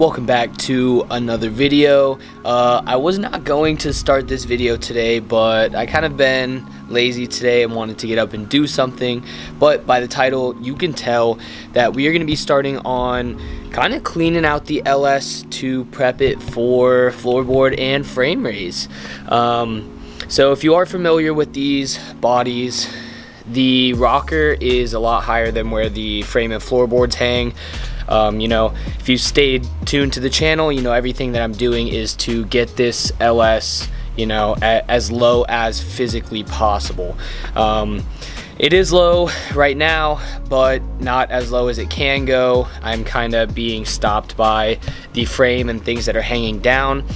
Welcome back to another video. I was not going to start this video today, but I kind of been lazy today and wanted to get up and do something. But by the title, you can tell that we are going to be starting on kind of cleaning out the LS to prep it for floorboard and frame raise. So if you are familiar with these bodies, the rocker is a lot higher than where the frame and floorboards hang. You know, if you stayed tuned to the channel, you know everything that I'm doing is to get this LS, you know, as low as physically possible. It is low right now, but not as low as it can go. I'm kind of being stopped by the frame and things that are hanging down.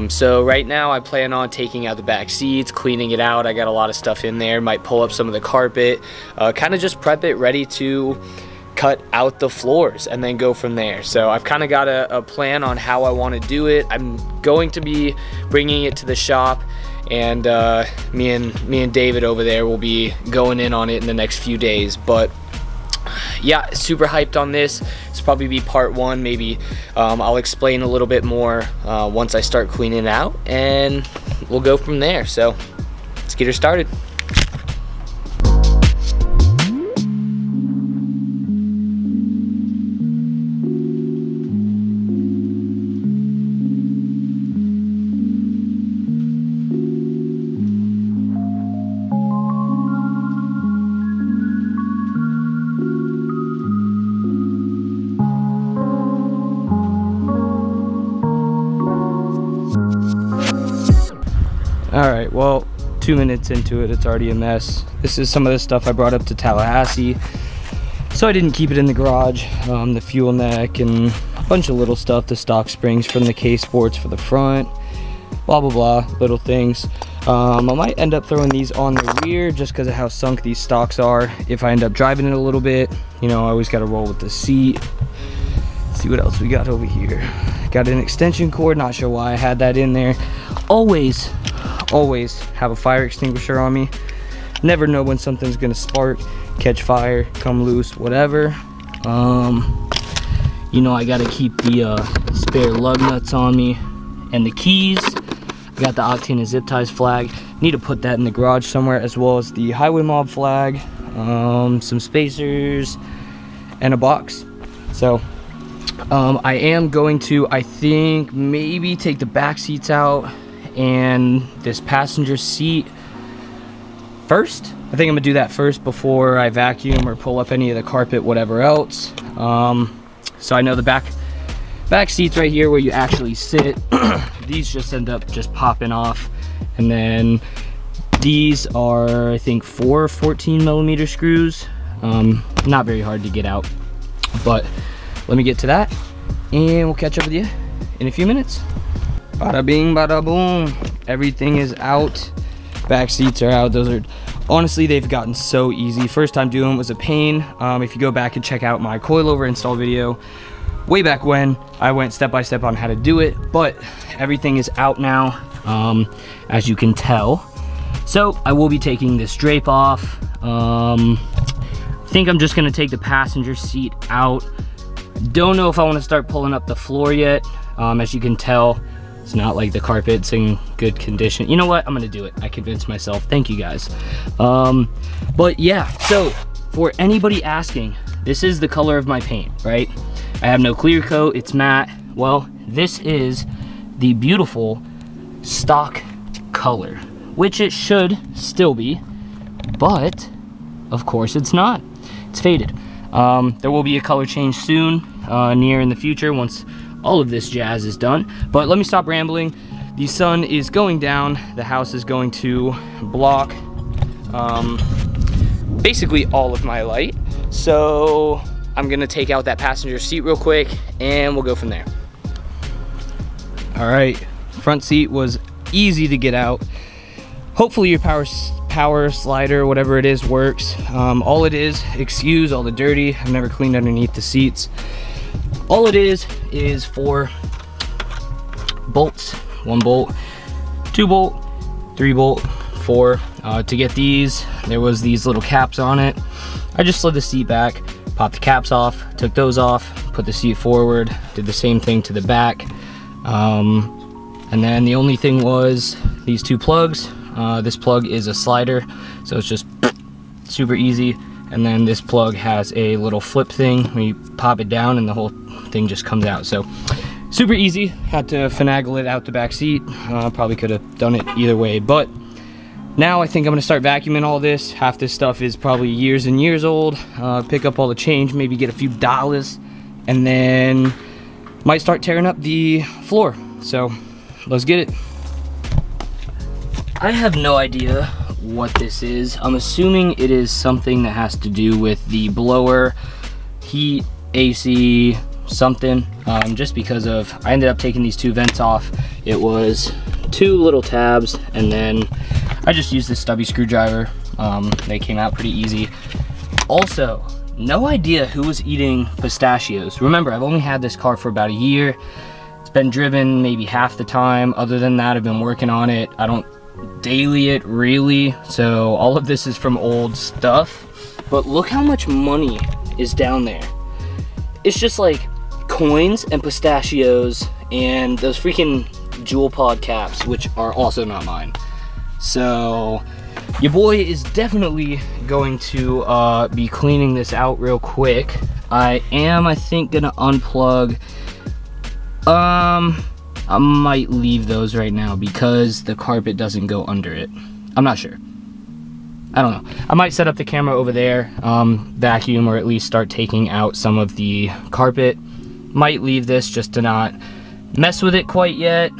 So right now I plan on taking out the back seats, cleaning it out. I got a lot of stuff in there, might pull up some of the carpet, kind of just prep it ready to cut out the floors and then go from there. So I've kind of got a plan on how I want to do it. I'm going to be bringing it to the shop, and me and David over there will be going in on it in the next few days. But yeah, super hyped on this. This will probably be part one. Maybe I'll explain a little bit more once I start cleaning it out, and we'll go from there. So let's get her started. Alright, well, 2 minutes into it, it's already a mess. This is some of the stuff I brought up to Tallahassee, so I didn't keep it in the garage. The fuel neck and a bunch of little stuff, the stock springs from the K-Sports for the front, blah blah blah, little things. I might end up throwing these on the rear just because of how sunk these stocks are. If I end up driving it a little bit, you know, I always got to roll with the seat. Let's see what else we got over here. Got an extension cord, not sure why I had that in there. Always have a fire extinguisher on me. Never know when something's gonna spark, catch fire, come loose, whatever. You know, I gotta keep the spare lug nuts on me and the keys. I got the Octane and zip ties flag. Need to put that in the garage somewhere, as well as the highway mob flag, some spacers, and a box. So I am going to, I think, maybe take the back seats out and this passenger seat first. I think I'm gonna do that first before I vacuum or pull up any of the carpet, whatever else. So I know the back seats right here where you actually sit, these just end up just popping off. And then these are, I think, 4 14mm screws. Not very hard to get out, but let me get to that and we'll catch up with you in a few minutes. Bada bing, bada boom. Everything is out. Back seats are out. Those are, honestly, they've gotten so easy. First time doing it was a pain. If you go back and check out my coilover install video, way back when, I went step by step on how to do it, but everything is out now, as you can tell. So I will be taking this drape off. I think I'm just gonna take the passenger seat out. Don't know if I want to start pulling up the floor yet. As you can tell, it's not like the carpet's in good condition. You know what? I'm gonna do it. I convinced myself. Thank you guys. But yeah, so for anybody asking, this is the color of my paint, right? I have no clear coat, it's matte. Well, this is the beautiful stock color, which it should still be, but of course it's not. It's faded. There will be a color change soon, near in the future, once all of this jazz is done. But let me stop rambling. The sun is going down. The house is going to block basically all of my light. So I'm gonna take out that passenger seat real quick and we'll go from there. All right, front seat was easy to get out. Hopefully your power slider, whatever it is, works. All it is, excuse all the dirty, I've never cleaned underneath the seats. All it is 4 bolts. 1 bolt, 2 bolt, 3 bolt, 4. To get these, there was these little caps on it. I just slid the seat back, popped the caps off, took those off, put the seat forward, did the same thing to the back. And then the only thing was these two plugs. This plug is a slider, so it's just super easy. And then this plug has a little flip thing where you pop it down and the whole thing just comes out. So super easy. Had to finagle it out the back seat. Probably could have done it either way, but now I think I'm gonna start vacuuming all this. Half this stuff is probably years and years old. Pick up all the change, maybe get a few dollars, and then might start tearing up the floor. So let's get it. I have no idea what this is. I'm assuming it is something that has to do with the blower, heat, AC, something. Just because of, I ended up taking these two vents off. It was two little tabs, and then I just used this stubby screwdriver. They came out pretty easy. Also, no idea who was eating pistachios. Remember, I've only had this car for about a year. It's been driven maybe half the time. Other than that, I've been working on it. I don't daily it really, so all of this is from old stuff. But look how much money is down there. It's just like coins and pistachios and those freaking Jewel Pod caps, which are also not mine. So your boy is definitely going to be cleaning this out real quick. I think gonna unplug. I might leave those right now because the carpet doesn't go under it. I'm not sure. I don't know. I might set up the camera over there, vacuum, or at least start taking out some of the carpet. Might leave this just to not mess with it quite yet.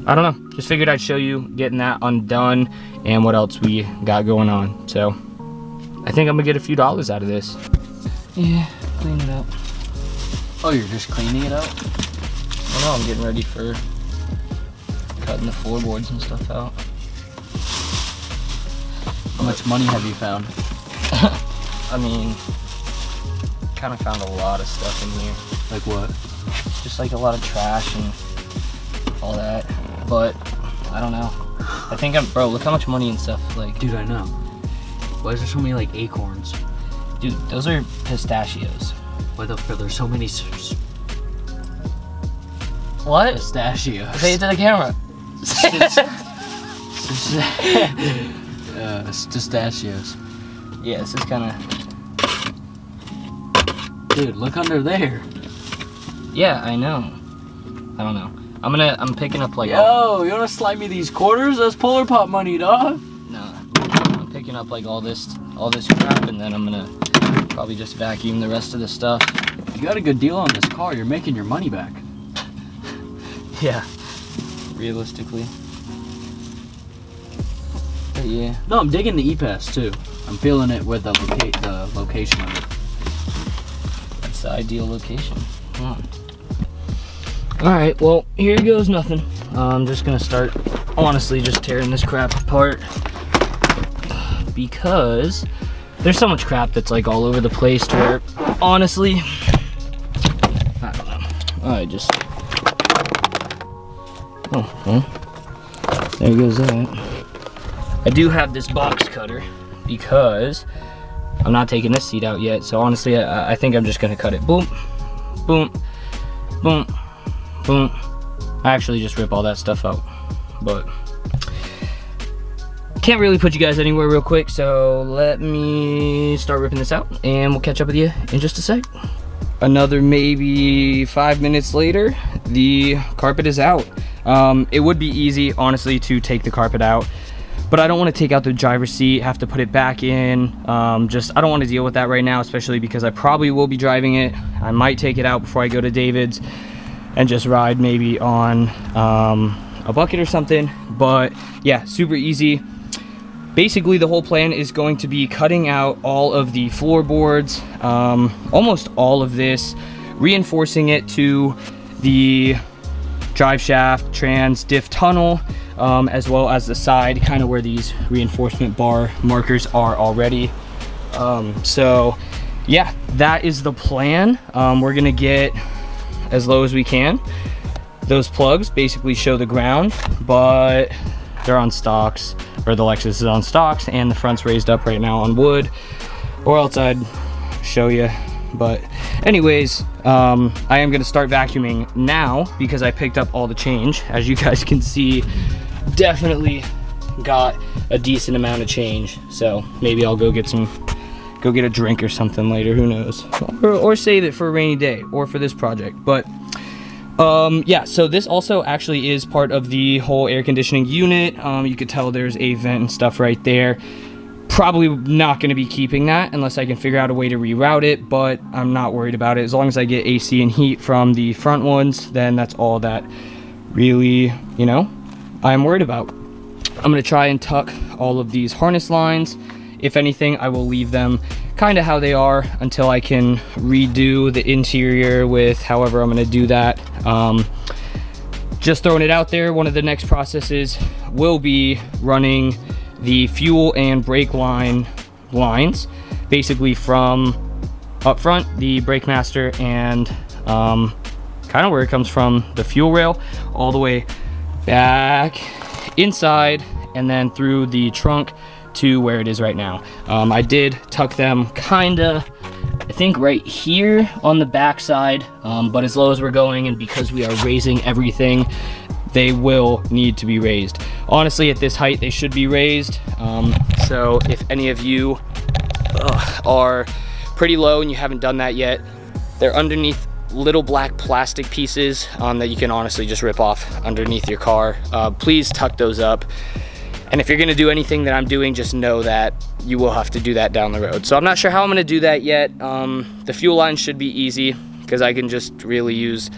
I don't know. Just figured I'd show you getting that undone and what else we got going on. So I think I'm gonna get a few dollars out of this. Yeah, clean it up. Oh, you're just cleaning it out? I don't know, I'm getting ready for cutting the floorboards and stuff out. How much money have you found? I mean, kind of found a lot of stuff in here. Like what? Just like a lot of trash and all that. But I don't know. I think bro, look how much money and stuff, like. Dude, I know. Why is there so many like acorns? Dude, those are pistachios. Why the fuck there's so many What? pistachios? Say it to the camera. Pistachios. Yeah, this is kind of. Dude, look under there. Yeah, I know. I don't know. I'm picking up like. Yo, you wanna slide me these quarters? That's Polar Pop money, dog. No, I'm picking up like all this crap, and then I'm gonna probably just vacuum the rest of the stuff. You got a good deal on this car. You're making your money back. Yeah, realistically. But yeah. No, I'm digging the E-Pass too. I'm feeling it with the location of it. That's the ideal location. Come on. Alright, well, here goes nothing. I'm just gonna start, honestly, just tearing this crap apart. Because there's so much crap that's like all over the place to where, honestly, I don't know. I just, oh, well, there goes that. I do have this box cutter because I'm not taking this seat out yet. So honestly, I think I'm just gonna cut it. Boom, boom, boom, boom. I actually just rip all that stuff out, but can't really put you guys anywhere real quick, so let me start ripping this out and we'll catch up with you in just a sec. Another maybe 5 minutes later, the carpet is out. It would be easy, honestly, to take the carpet out, but I don't want to take out the driver's seat, have to put it back in. I don't want to deal with that right now, especially because I probably will be driving it. I might take it out before I go to David's and just ride maybe on a bucket or something. But yeah, super easy. Basically, the whole plan is going to be cutting out all of the floorboards, almost all of this, reinforcing it to the drive shaft, trans, diff tunnel, as well as the side, kind of where these reinforcement bar markers are already. So yeah, that is the plan. We're gonna get as low as we can. Those plugs basically show the ground, but they're on stocks, or the Lexus is on stocks, and the front's raised up right now on wood, or else I'd show you But anyways, I am gonna start vacuuming now because I picked up all the change. As you guys can see, definitely got a decent amount of change. So maybe I'll go get a drink or something later, who knows? Or save it for a rainy day or for this project. But yeah, so this also actually is part of the whole air conditioning unit. You could tell there's a vent and stuff right there. Probably not going to be keeping that unless I can figure out a way to reroute it, but I'm not worried about it. As long as I get AC and heat from the front ones, then that's all that really, you know, I'm worried about. I'm going to try and tuck all of these harness lines. If anything, I will leave them kind of how they are until I can redo the interior with however I'm going to do that. Just throwing it out there, one of the next processes will be running the fuel and brake lines, basically from up front, the brake master, and kind of where it comes from, the fuel rail, all the way back inside and then through the trunk to where it is right now. I did tuck them kinda, I think right here on the back side, but as low as we're going and because we are raising everything, they will need to be raised. Honestly, at this height, they should be raised. So if any of you are pretty low and you haven't done that yet, they're underneath little black plastic pieces that you can honestly just rip off underneath your car. Please tuck those up. And if you're gonna do anything that I'm doing, just know that you will have to do that down the road. So I'm not sure how I'm gonna do that yet. The fuel line should be easy because I can just really use,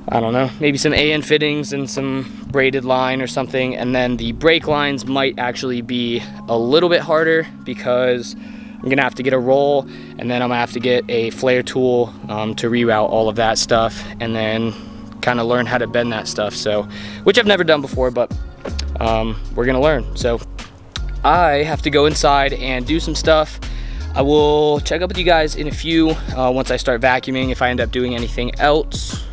I don't know, maybe some AN fittings and some braided line or something. And then the brake lines might actually be a little bit harder because I'm gonna have to get a roll and then I'm gonna have to get a flare tool to reroute all of that stuff and then kind of learn how to bend that stuff. So, which I've never done before, but we're gonna learn. So I have to go inside and do some stuff. I will check up with you guys in a few once I start vacuuming, if I end up doing anything else.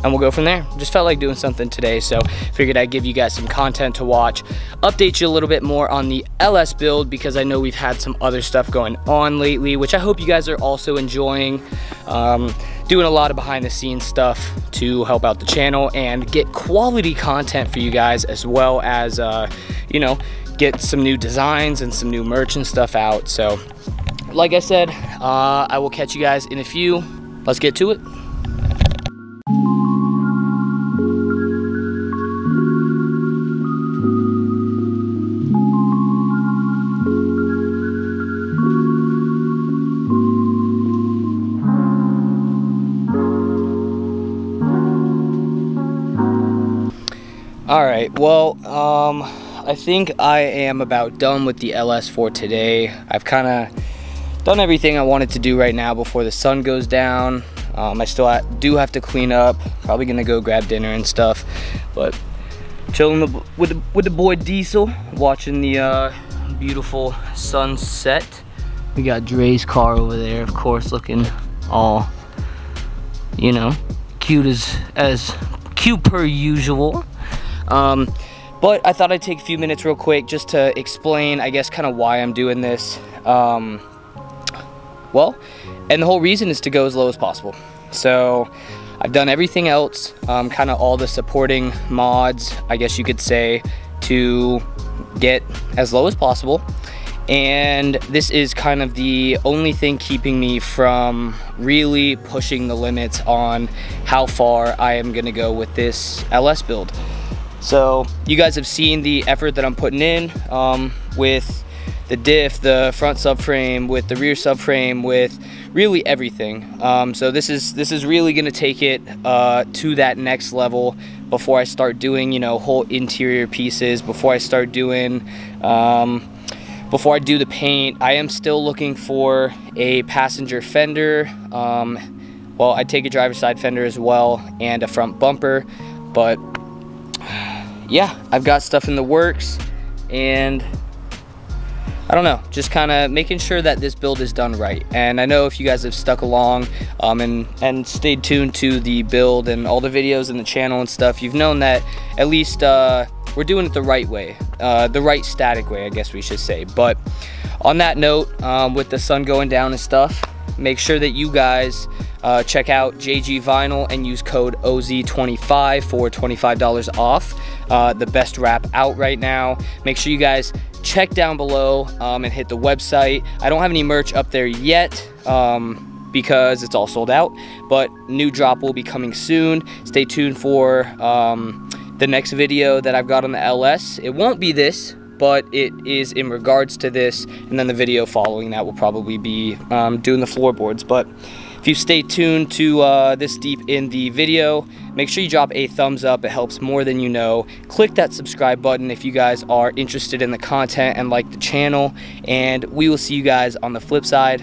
And we'll go from there. Just felt like doing something today, so figured I'd give you guys some content to watch, update you a little bit more on the LS build because I know we've had some other stuff going on lately, which I hope you guys are also enjoying. Doing a lot of behind the scenes stuff to help out the channel and get quality content for you guys, as well as, you know, get some new designs and some new merch and stuff out. So, like I said, I will catch you guys in a few. Let's get to it. All right, well, I think I am about done with the LS for today. I've kind of done everything I wanted to do right now before the sun goes down. I still do have to clean up, probably gonna go grab dinner and stuff, but chilling with the boy Diesel, watching the beautiful sunset. We got Dre's car over there, of course, looking all, you know, cute as cute per usual. But I thought I'd take a few minutes real quick just to explain, I guess, kind of why I'm doing this. Well, and the whole reason is to go as low as possible. So I've done everything else, kind of all the supporting mods, I guess you could say, to get as low as possible. And this is kind of the only thing keeping me from really pushing the limits on how far I am gonna go with this LS build. So you guys have seen the effort that I'm putting in with the diff, the front subframe, with the rear subframe, with really everything. So this is really gonna take it to that next level before I start doing, you know, whole interior pieces, before I start doing, before I do the paint. I am still looking for a passenger fender. Well, I'd take a driver's side fender as well and a front bumper, but yeah, I've got stuff in the works, and I don't know, just kind of making sure that this build is done right. And I know if you guys have stuck along and stayed tuned to the build and all the videos and the channel and stuff, you've known that at least we're doing it the right way, the right static way, I guess we should say. But On that note, with the sun going down and stuff, make sure that you guys check out JG Vinyl and use code OZ25 for $25 off. The best wrap out right now. Make sure you guys check down below and hit the website. I don't have any merch up there yet because it's all sold out, but new drop will be coming soon. Stay tuned for the next video that I've got on the LS. It won't be this, but it is in regards to this, and then the video following that will probably be doing the floorboards. But if you stay tuned to this deep in the video, make sure you drop a thumbs up. It helps more than you know. Click that subscribe button if you guys are interested in the content and like the channel, and we will see you guys on the flip side.